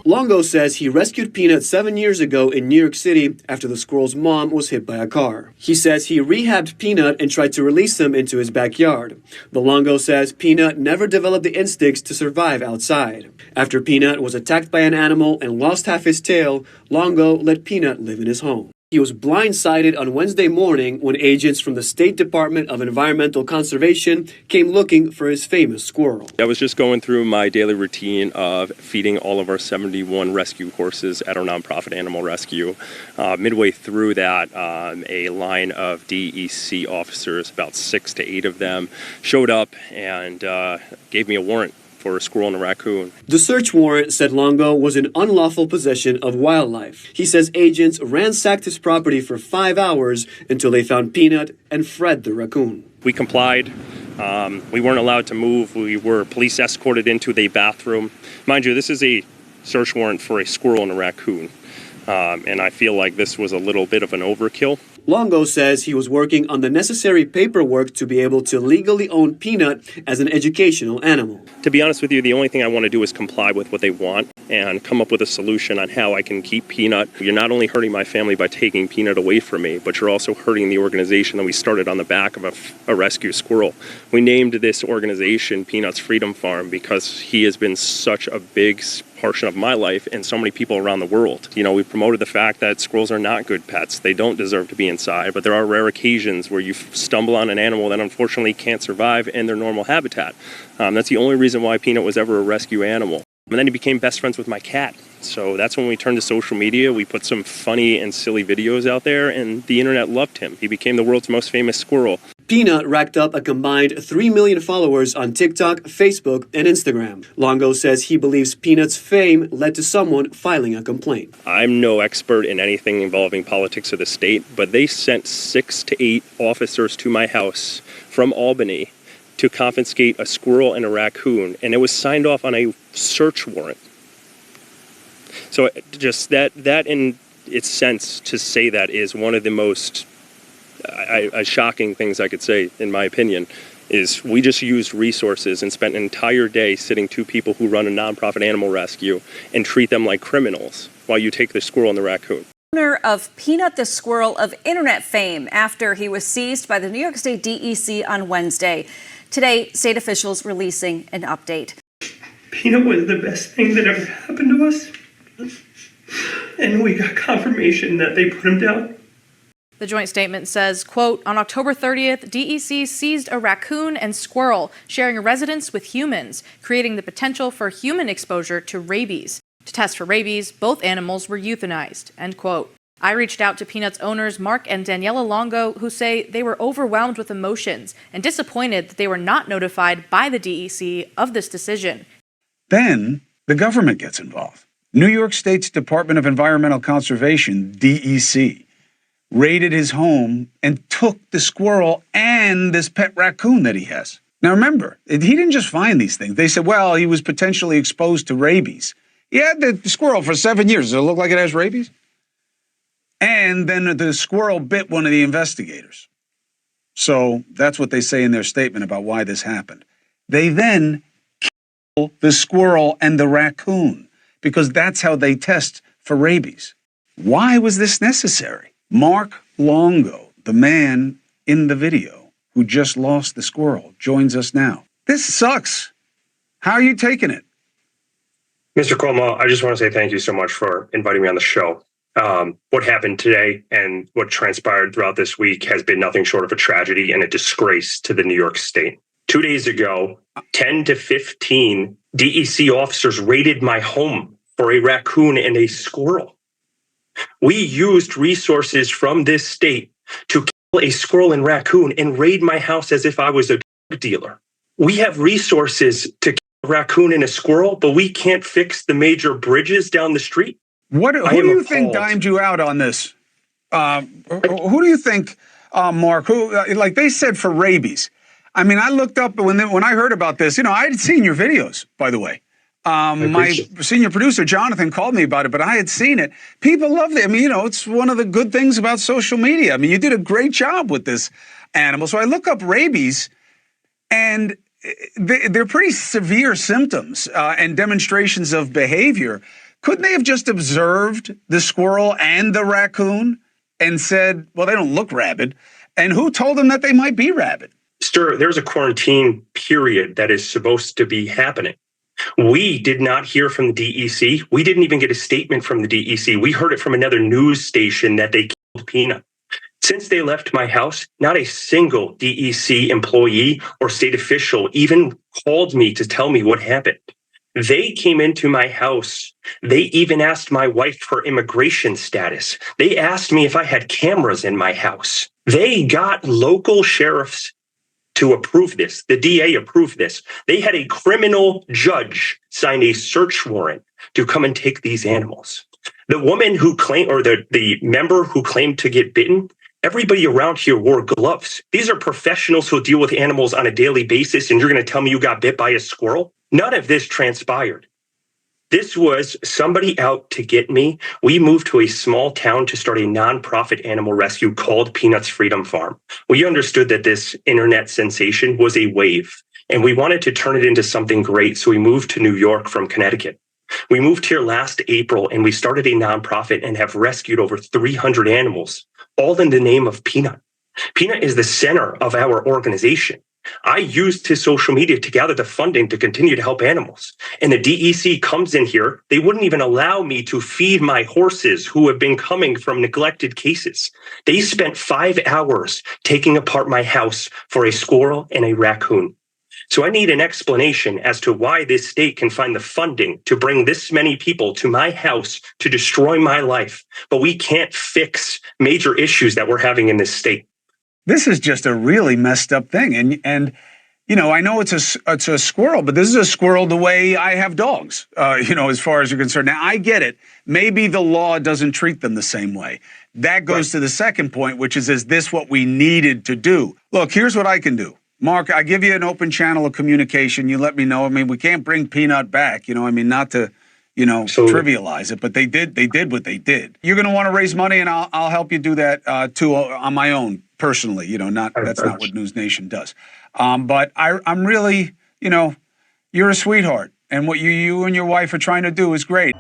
Longo says he rescued Peanut 7 years ago in New York City after the squirrel's mom was hit by a car. He says he rehabbed Peanut and tried to release him into his backyard. But Longo says Peanut never developed the instincts to survive outside. After Peanut was attacked by an animal and lost half his tail, Longo let Peanut live in his home. He was blindsided on Wednesday morning when agents from the State Department of Environmental Conservation came looking for his famous squirrel. I was just going through my daily routine of feeding all of our 71 rescue horses at our nonprofit animal rescue. Midway through that, a line of DEC officers, about 6 to 8 of them, showed up and gave me a warrant for a squirrel and a raccoon. The search warrant said Longo was in unlawful possession of wildlife. He says agents ransacked his property for 5 hours until they found Peanut and Fred the raccoon. We complied. We weren't allowed to move. We were police escorted into the bathroom. Mind you, this is a search warrant for a squirrel and a raccoon. And I feel like this was a little bit of an overkill. Longo says he was working on the necessary paperwork to be able to legally own Peanut as an educational animal. To be honest with you, the only thing I want to do is comply with what they want and come up with a solution on how I can keep Peanut. You're not only hurting my family by taking Peanut away from me, but you're also hurting the organization that we started on the back of a rescue squirrel. We named this organization Peanut's Freedom Farm because he has been such a big portion of my life and so many people around the world. You know, we promoted the fact that squirrels are not good pets. They don't deserve to be inside, but there are rare occasions where you stumble on an animal that unfortunately can't survive in their normal habitat. That's the only reason why Peanut was ever a rescue animal. And then he became best friends with my cat. So that's when we turned to social media. We put some funny and silly videos out there, and the internet loved him. He became the world's most famous squirrel. Peanut racked up a combined 3 million followers on TikTok, Facebook, and Instagram. Longo says he believes Peanut's fame led to someone filing a complaint. I'm no expert in anything involving politics of the state, but they sent 6 to 8 officers to my house from Albany to confiscate a squirrel and a raccoon, and it was signed off on a search warrant. So just that in its sense to say that is one of the most shocking things I could say, in my opinion, is we just used resources and spent an entire day sitting 2 people who run a nonprofit animal rescue and treat them like criminals while you take the squirrel and the raccoon. Owner of Peanut the squirrel of internet fame after he was seized by the New York State DEC on Wednesday. Today, state officials releasing an update. Peanut was the best thing that ever happened to us. And we got confirmation that they put him down. The joint statement says, quote, on October 30th, DEC seized a raccoon and squirrel sharing a residence with humans, creating the potential for human exposure to rabies. To test for rabies, both animals were euthanized, end quote. I reached out to Peanut's owners, Mark and Daniela Longo, who say they were overwhelmed with emotions and disappointed that they were not notified by the DEC of this decision. Then the government gets involved. New York State's Department of Environmental Conservation, DEC, raided his home and took the squirrel and this pet raccoon that he has. Now remember, he didn't just find these things. They said, well, he was potentially exposed to rabies. He had the squirrel for 7 years. Does it look like it has rabies? And then the squirrel bit one of the investigators. So that's what they say in their statement about why this happened. They then kill the squirrel and the raccoon because that's how they test for rabies. Why was this necessary? Mark Longo, the man in the video who just lost the squirrel, joins us now. This sucks. How are you taking it? Mr. Cuomo, I just want to say thank you so much for inviting me on the show. What happened today and what transpired throughout this week has been nothing short of a tragedy and a disgrace to the New York State. 2 days ago, 10 to 15 DEC officers raided my home for a raccoon and a squirrel. We used resources from this state to kill a squirrel and raccoon and raid my house as if I was a drug dealer. We have resources to kill a raccoon and a squirrel, but we can't fix the major bridges down the street. Who do you think dimed you out on this? Who do you think, Mark? Like they said for rabies. I mean, I looked up when I heard about this. You know, I had seen your videos, by the way. My senior producer, Jonathan, called me about it, but I had seen it. People loved it. I mean, you know, it's one of the good things about social media. I mean, you did a great job with this animal. So I look up rabies, and they're pretty severe symptoms and demonstrations of behavior. Couldn't they have just observed the squirrel and the raccoon and said, well, they don't look rabid? And who told them that they might be rabid? Sir, there's a quarantine period that is supposed to be happening. We did not hear from the DEC. We didn't even get a statement from the DEC. We heard it from another news station that they killed Peanut. Since they left my house, not a single DEC employee or state official even called me to tell me what happened. They came into my house. They even asked my wife for immigration status. They asked me if I had cameras in my house. They got local sheriffs to approve this. The DA approved this. They had a criminal judge sign a search warrant to come and take these animals. The woman who claimed, or the member who claimed to get bitten, everybody around here wore gloves. These are professionals who deal with animals on a daily basis, and you're going to tell me you got bit by a squirrel? None of this transpired. This was somebody out to get me. We moved to a small town to start a nonprofit animal rescue called Peanut's Freedom Farm. We understood that this internet sensation was a wave, and we wanted to turn it into something great, so we moved to New York from Connecticut. We moved here last April, and we started a nonprofit and have rescued over 300 animals, all in the name of Peanut. Peanut is the center of our organization. I used his social media to gather the funding to continue to help animals. And the DEC comes in here. They wouldn't even allow me to feed my horses who have been coming from neglected cases. They spent 5 hours taking apart my house for a squirrel and a raccoon. So I need an explanation as to why this state can find the funding to bring this many people to my house to destroy my life, but we can't fix major issues that we're having in this state. This is just a really messed up thing. And you know, I know it's a squirrel, but this is a squirrel the way I have dogs, you know, as far as you're concerned. Now, I get it. Maybe the law doesn't treat them the same way. That goes to the second point, which is this what we needed to do? Look, here's what I can do. Mark, I give you an open channel of communication. You let me know. I mean, we can't bring Peanut back, you know, I mean, not to, you know, trivialize it, but they did what they did. You're going to want to raise money, and I'll help you do that too on my own personally. You know, that's not what News Nation does. But I'm really, you know, you're a sweetheart, and what you and your wife are trying to do is great.